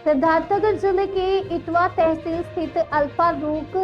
सिद्धार्थनगर जिले के इटवा तहसील स्थित अल्फारूक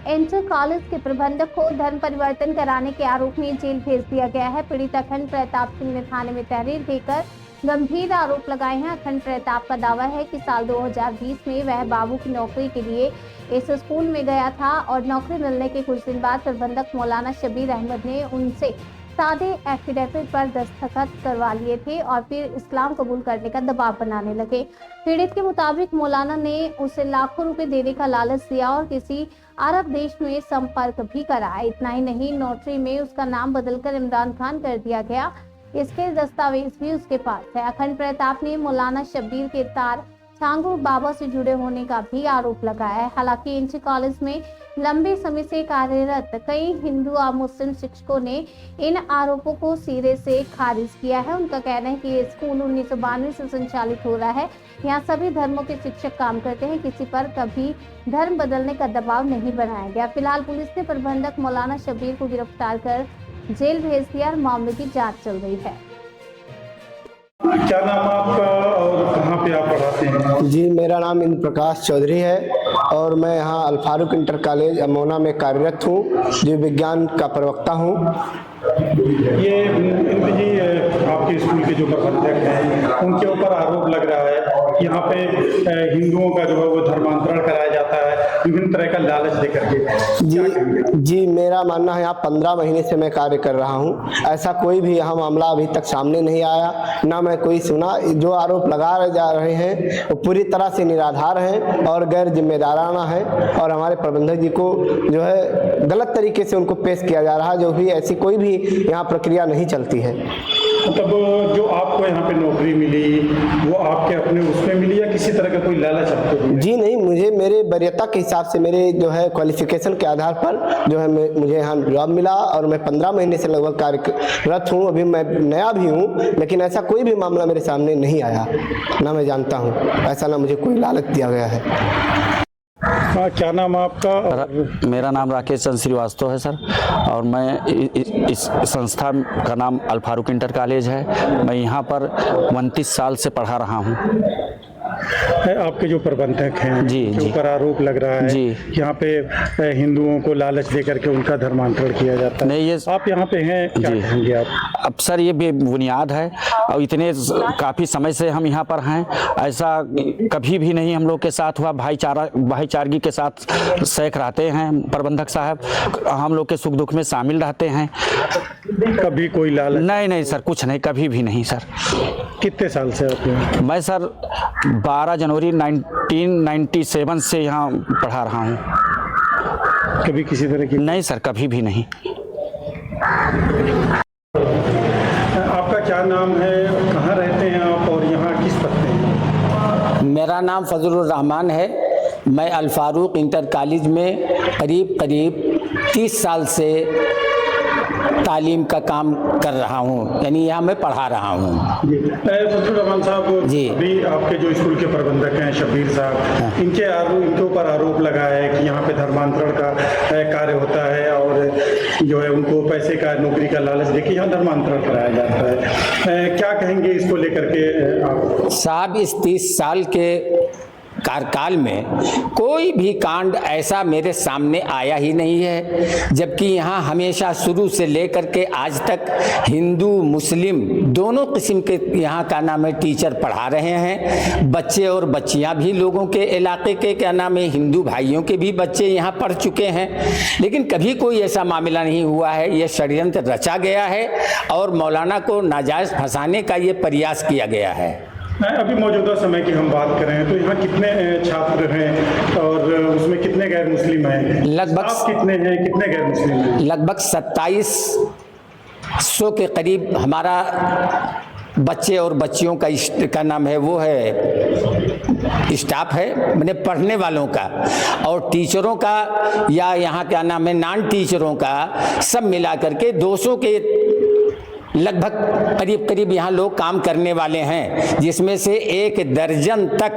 इंटर कॉलेज के प्रबंधक को धर्म परिवर्तन कराने के आरोप में जेल भेज दिया गया है। पीड़ित अखंड प्रताप सिंह ने थाने में तहरीर देकर गंभीर आरोप लगाए हैं। अखंड प्रताप का दावा है कि साल 2020 में वह बाबू की नौकरी के लिए इस स्कूल में गया था और नौकरी मिलने के कुछ दिन बाद प्रबंधक मौलाना शबीर अहमद ने उनसे सादे एफिडेविट पर दस्तखत करवा लिए थे और फिर इस्लाम कबूल करने का दबाव बनाने लगे। पीड़ित के मुताबिक मौलाना ने उसे लाखों रुपए देने का लालच दिया और किसी अरब देश में संपर्क भी कराया। इतना ही नहीं, नोटरी में उसका नाम बदलकर इमरान खान कर दिया गया। इसके दस्तावेज भी उसके पास है। अखंड प्रताप ने मौलाना शबीर के तार छांगू बाबा से जुड़े होने का भी आरोप लगाया है। हालांकि इंटर कॉलेज में लंबे समय से कार्यरत कई हिंदू और मुस्लिम शिक्षकों ने इन आरोपों को सिरे से खारिज किया है। उनका कहना है कि ये स्कूल 1992 से संचालित हो रहा है। यहाँ सभी धर्मों के शिक्षक काम करते हैं। किसी पर कभी धर्म बदलने का दबाव नहीं बनाया गया। फिलहाल पुलिस ने प्रबंधक मौलाना शबीर को गिरफ्तार कर जेल भेज दिया और मामले की जाँच चल रही है। क्या नाम आपका और कहाँ पे आप पढ़ाते हैं? जी, मेरा नाम इंद्र प्रकाश चौधरी है और मैं यहाँ अल्फारूक इंटर कॉलेज अमोना में कार्यरत हूँ। जीव विज्ञान का प्रवक्ता हूँ। ये इंद्र जी, आपके स्कूल के जो प्रबंधक हैं उनके ऊपर आरोप लग रहा है कि यहाँ पे हिंदुओं का जो है वो धर्मांतरण कराया जाता है विभिन्न तरह का लालच दे करके। जी, मेरा मानना है यहाँ 15 महीने से मैं कार्य कर रहा हूँ। ऐसा कोई भी यहाँ मामला अभी तक सामने नहीं आया, ना मैं कोई सुना। जो आरोप लगा जा रहे हैं वो पूरी तरह से निराधार हैं और गैर जिम्मेदाराना है और हमारे प्रबंधक जी को जो है गलत तरीके से उनको पेश किया जा रहा है। जो भी ऐसी कोई भी यहाँ प्रक्रिया नहीं चलती है। मतलब जो आपको यहाँ पे नौकरी मिली वो आपके अपने उसमें मिली या किसी तरह का कोई लालच आपको मिला? जी नहीं, मुझे मेरे वरीयता के हिसाब से मेरे जो है क्वालिफिकेशन के आधार पर जो है मुझे यहाँ जॉब मिला और मैं 15 महीने से लगभग कार्यरत हूँ। अभी मैं नया भी हूँ, लेकिन ऐसा कोई भी मामला मेरे सामने नहीं आया, ना मैं जानता हूँ ऐसा, ना मुझे कोई लालच दिया गया है। क्या नाम आपका? मेरा नाम राकेश चंद्र श्रीवास्तव है सर, और मैं इस संस्था का नाम अल्फारूक इंटर कॉलेज है। मैं यहाँ पर 29 साल से पढ़ा रहा हूँ। आपके जो प्रबंधक हैं जी, के ऊपर आरोप लग रहा है जी, यहाँ पे हिंदुओं को लालच दे करके उनका धर्मांतरण किया जाता है। नहीं, ये आप यहाँ पे हैं, क्या कहेंगे आप? अब सर ये बेबुनियाद है और इतने काफ़ी समय से हम यहाँ पर हैं। ऐसा कभी भी नहीं हम लोग के साथ हुआ। भाईचारगी के साथ सेख रहते हैं प्रबंधक साहब, हम लोग के सुख दुख में शामिल रहते हैं। कभी कोई लालच? नहीं सर, कुछ नहीं, कभी भी नहीं सर। कितने साल से आप हैं? मैं सर 12 जनवरी 1997 से यहाँ पढ़ा रहा हूँ। कभी किसी तरह की? नहीं सर, कभी भी नहीं। आपका क्या नाम है, कहाँ रहते हैं आप और यहाँ किस पद पे हैं? मेरा नाम फजलुर रहमान है। मैं अल्फारूक इंटर कॉलेज में करीब 30 साल से तालीम का काम कर रहा हूँ, यानी यहाँ मैं पढ़ा रहा हूँ। फजलुर रहमान साहब जी, अभी आपके जो स्कूल के प्रबंधक हैं शबीर साहब, इनके ऊपर आरोप लगा है कि यहाँ पे धर्मांतरण का कार्य होता है और जो है उनको पैसे का, नौकरी का लालच देके यहाँ धर्मांतरण कराया जाता है। क्या कहेंगे इसको लेकर के आप? साहब, इस 30 साल के कार्यकाल में कोई भी कांड ऐसा मेरे सामने आया ही नहीं है, जबकि यहाँ हमेशा शुरू से लेकर के आज तक हिंदू मुस्लिम दोनों किस्म के यहाँ का नाम है टीचर पढ़ा रहे हैं। बच्चे और बच्चियाँ भी लोगों के इलाके के क्या नाम है हिंदू भाइयों के भी बच्चे यहाँ पढ़ चुके हैं, लेकिन कभी कोई ऐसा मामला नहीं हुआ है। ये षड्यंत्र रचा गया है और मौलाना को नाजायज़ फंसाने का ये प्रयास किया गया है। अभी मौजूदा समय की हम बात करें तो यहाँ कितने छात्र हैं और उसमें कितने गैर मुस्लिम हैं? लगभग कितने हैं, कितने गैर मुस्लिम हैं? लगभग 2700 के करीब हमारा बच्चे और बच्चियों का नाम है वो है स्टाफ है, मैंने पढ़ने वालों का, और टीचरों का या यहाँ क्या नाम है नॉन टीचरों का सब मिला करके 200 के लगभग करीब यहाँ लोग काम करने वाले हैं, जिसमें से 1 दर्जन तक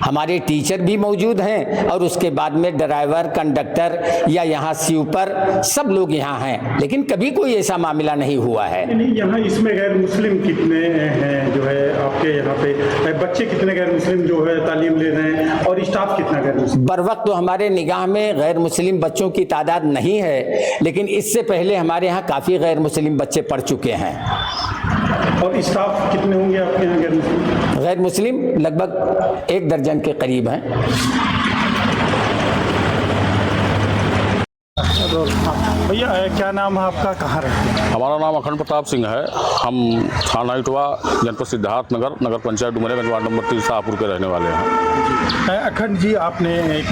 हमारे टीचर भी मौजूद हैं और उसके बाद में ड्राइवर, कंडक्टर या यहाँ स्वीपर सब लोग यहाँ हैं, लेकिन कभी कोई ऐसा मामला नहीं हुआ है। नहीं, यहाँ इसमें गैर मुस्लिम कितने हैं जो है आपके यहाँ पे, बच्चे कितने गैर मुस्लिम जो है तालीम ले रहे हैं और स्टाफ कितना गैर मुस्लिम? बर वक्त तो हमारे निगाह में गैर मुस्लिम बच्चों की तादाद नहीं है, लेकिन इससे पहले हमारे यहाँ काफ़ी गैर मुस्लिम बच्चे पढ़ चुके हैं। और स्टाफ कितने होंगे आपके यहाँ गैर मुस्लिम? गैर मुस्लिम लगभग 1 दर्जन के करीब हैं। भैया क्या नाम है आपका, कहाँ रहते हैं? हमारा नाम अखंड प्रताप सिंह है। हम थाना इटवा, जनपद सिद्धार्थनगर, नगर पंचायत डुमरियागंज, वार्ड नंबर 3 शाहपुर के रहने वाले हैं। अखंड जी, आपने एक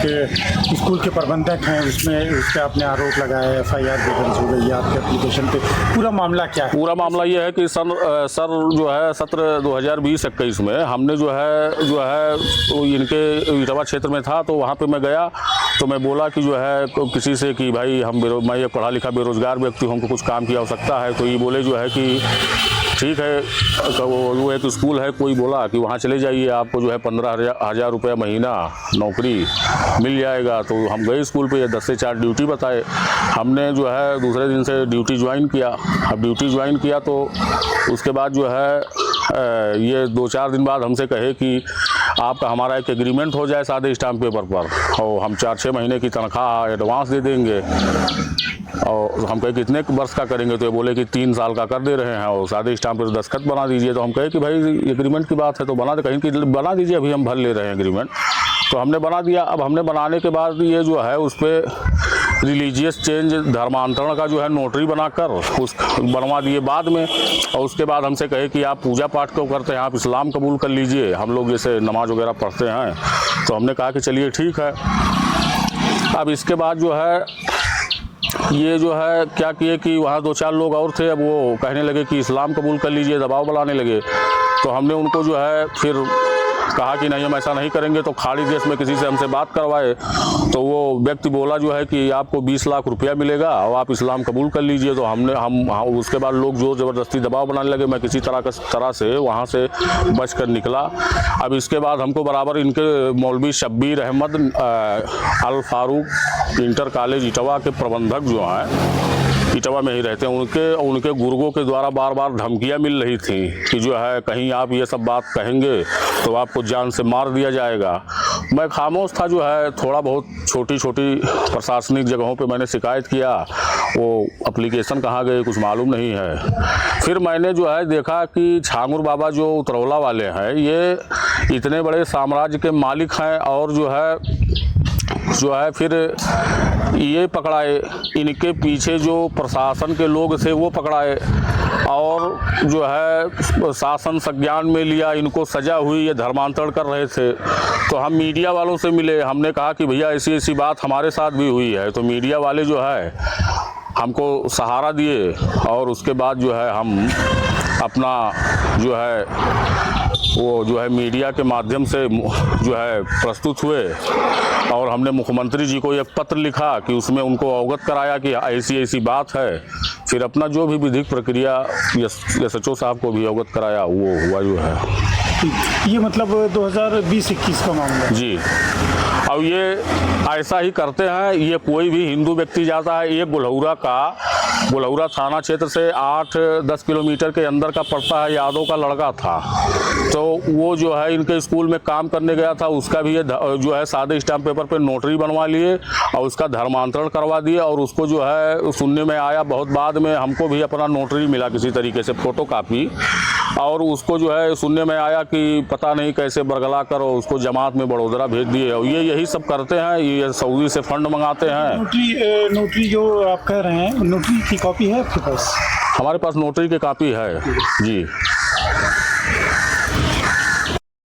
स्कूल के प्रबंधक हैं, उसमें उस पर आपने आरोप लगाया, FIR भी दर्ज हो गई है आपके एप्लीकेशन पे, पूरा मामला क्या है? पूरा मामला ये है कि सर जो है सत्र 2020-21 में हमने जो है तो इनके इटवा क्षेत्र में था, तो वहाँ पे मैं गया तो मैं बोला कि जो है किसी से कि भाई मैं एक पढ़ा लिखा बेरोजगार व्यक्ति हूँ, हमको कुछ काम की आवश्यकता है। तो ये बोले जो है कि ठीक है, वो एक स्कूल है, कोई बोला कि वहाँ चले जाइए, आपको जो है 15,000 रुपये महीना नौकरी मिल जाएगा। तो हम गए स्कूल पे, 10 से 4 ड्यूटी बताए। हमने जो है दूसरे दिन से ड्यूटी ज्वाइन किया। अब ड्यूटी ज्वाइन किया तो उसके बाद जो है ये 2-4 दिन बाद हमसे कहे कि आपका हमारा एक एग्रीमेंट हो जाए सादे स्टाम्प पेपर पर, और हम 4-6 महीने की तनख्वाह एडवांस दे देंगे। और हम कहे कितने वर्ष का करेंगे, तो ये बोले कि 3 साल का कर दे रहे हैं और सादे स्टाम्प पर दस्तखत बना दीजिए। तो हम कहे कि भाई एग्रीमेंट की बात है तो बना दे, कहीं कि बना दीजिए, अभी हम भर ले रहे हैं एग्रीमेंट। तो हमने बना दिया। अब हमने बनाने के बाद ये जो है उस पर रिलीजियस चेंज, धर्मांतरण का जो है नोटरी बनाकर उस बनवा दिए बाद में। और उसके बाद हमसे कहे कि आप पूजा पाठ क्यों करते हैं, आप इस्लाम कबूल कर लीजिए, हम लोग जैसे नमाज वगैरह पढ़ते हैं। तो हमने कहा कि चलिए ठीक है। अब इसके बाद जो है ये जो है क्या किए कि वहाँ 2-4 लोग और थे, अब वो कहने लगे कि इस्लाम कबूल कर लीजिए, दबाव बनाने लगे। तो हमने उनको जो है फिर कहा कि नहीं, हम ऐसा नहीं करेंगे। तो खाड़ी देश में किसी से हमसे बात करवाए, तो वो व्यक्ति बोला जो है कि आपको 20 लाख रुपया मिलेगा और आप इस्लाम कबूल कर लीजिए। तो हम उसके बाद लोग जोर ज़बरदस्ती दबाव बनाने लगे। मैं किसी तरह से वहाँ से बच कर निकला। अब इसके बाद हमको बराबर इनके मौलवी शब्बीर अहमद अल फारूक इंटर कॉलेज इटवा के प्रबंधक जो हैं, इटवा में ही रहते हैं, उनके गुर्गों के द्वारा बार बार धमकियां मिल रही थी कि जो है कहीं आप ये सब बात कहेंगे तो आपको जान से मार दिया जाएगा। मैं खामोश था। जो है थोड़ा बहुत छोटी प्रशासनिक जगहों पे मैंने शिकायत किया, वो एप्लीकेशन कहाँ गए कुछ मालूम नहीं है। फिर मैंने जो है देखा कि छांगुर बाबा जो उतरौला वाले हैं, ये इतने बड़े साम्राज्य के मालिक हैं, और जो है फिर ये पकड़ाए, इनके पीछे जो प्रशासन के लोग थे वो पकड़ाए, और जो है शासन संज्ञान में लिया, इनको सजा हुई, ये धर्मांतरण कर रहे थे। तो हम मीडिया वालों से मिले, हमने कहा कि भैया ऐसी बात हमारे साथ भी हुई है। तो मीडिया वाले जो है हमको सहारा दिए, और उसके बाद जो है हम अपना जो है वो जो है मीडिया के माध्यम से जो है प्रस्तुत हुए, और हमने मुख्यमंत्री जी को एक पत्र लिखा कि उसमें उनको अवगत कराया कि ऐसी बात है। फिर अपना जो भी विधिक प्रक्रिया SHO साहब को भी अवगत कराया, वो हुआ जो है। ये मतलब 2020-21 का मामला है जी। अब ये ऐसा ही करते हैं। ये कोई भी हिंदू व्यक्ति जाता है, ये गुलौरा थाना क्षेत्र से 8-10 किलोमीटर के अंदर का पड़ता है, यादव का लड़का था। तो वो जो है इनके स्कूल में काम करने गया था, उसका भी ये जो है सादे स्टाम्प पेपर पे नोटरी बनवा लिए और उसका धर्मांतरण करवा दिए। और उसको जो है सुनने में आया बहुत बाद में, हमको भी अपना नोटरी मिला किसी तरीके से फोटोकॉपी, और उसको जो है सुनने में आया कि पता नहीं कैसे बरगला कर उसको जमात में बड़ोदरा भेज दिए। और ये यही सब करते हैं, ये सऊदी से फंड मंगाते हैं। नोटरी जो आप कह रहे हैं, नोटरी की कॉपी है आपके पास? हमारे पास नोटरी की कॉपी है जी।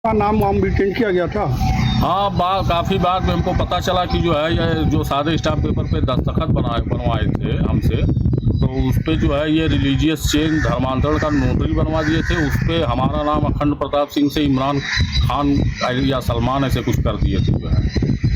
का नाम भी चेंज किया गया था? हाँ, काफ़ी बाद में हमको पता चला कि जो है ये जो सादे स्टाम्प पेपर पे दस्तखत बनवाए थे हमसे, तो उस पर जो है ये रिलीजियस चेंज धर्मांतरण का नोटरी बनवा दिए थे। उस पर हमारा नाम अखंड प्रताप सिंह से इमरान खान या सलमान ऐसे कुछ कर दिए थे, जो है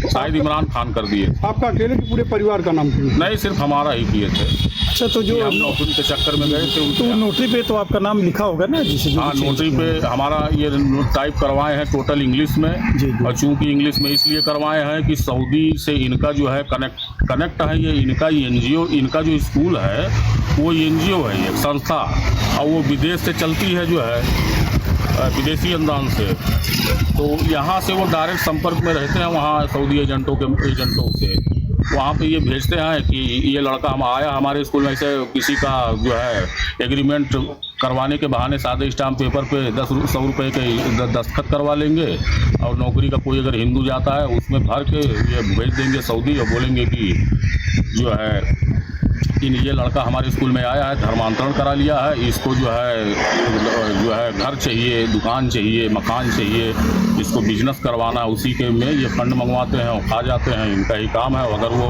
शायद इमरान खान कर दिए थे। आपका अकेले के पूरे परिवार का नाम क्यों? नहीं, सिर्फ हमारा ही किए थे। अच्छा, तो जो हम नौकरी के चक्कर में गए थे तो नोटरी पे तो आपका नाम लिखा होगा ना, जिसे जो हाँ, नोटरी पे हमारा ये टाइप करवाए हैं टोटल इंग्लिश में। जी, जी। और चूंकि इंग्लिश में इसलिए करवाए हैं कि सऊदी से इनका जो है कनेक्ट है, ये इनका एनजीओ, इनका जो स्कूल है वो एनजीओ है, एक संस्था, और वो विदेश से चलती है, जो है विदेशी अनुदान से। तो यहाँ से वो डायरेक्ट संपर्क में रहते हैं वहाँ सऊदी एजेंटों से। वहाँ पे ये भेजते हैं कि ये लड़का हम आया हमारे स्कूल में, ऐसे किसी का जो है एग्रीमेंट करवाने के बहाने सादे स्टाम्प पेपर पे 100 रुपये के दस्तखत करवा लेंगे, और नौकरी का कोई अगर हिंदू जाता है उसमें भर के ये भेज देंगे सऊदी, और बोलेंगे कि जो है ये लड़का हमारे स्कूल में आया है, धर्मांतरण करा लिया है, इसको जो है घर चाहिए, दुकान चाहिए, मकान चाहिए, इसको बिजनेस करवाना, उसी के में ये फंड मंगवाते हैं और खा जाते हैं। इनका ही काम है। अगर वो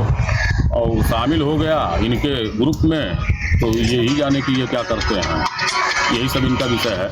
और शामिल हो गया इनके ग्रुप में तो यही जाने कि ये क्या करते हैं, यही सब इनका विषय है।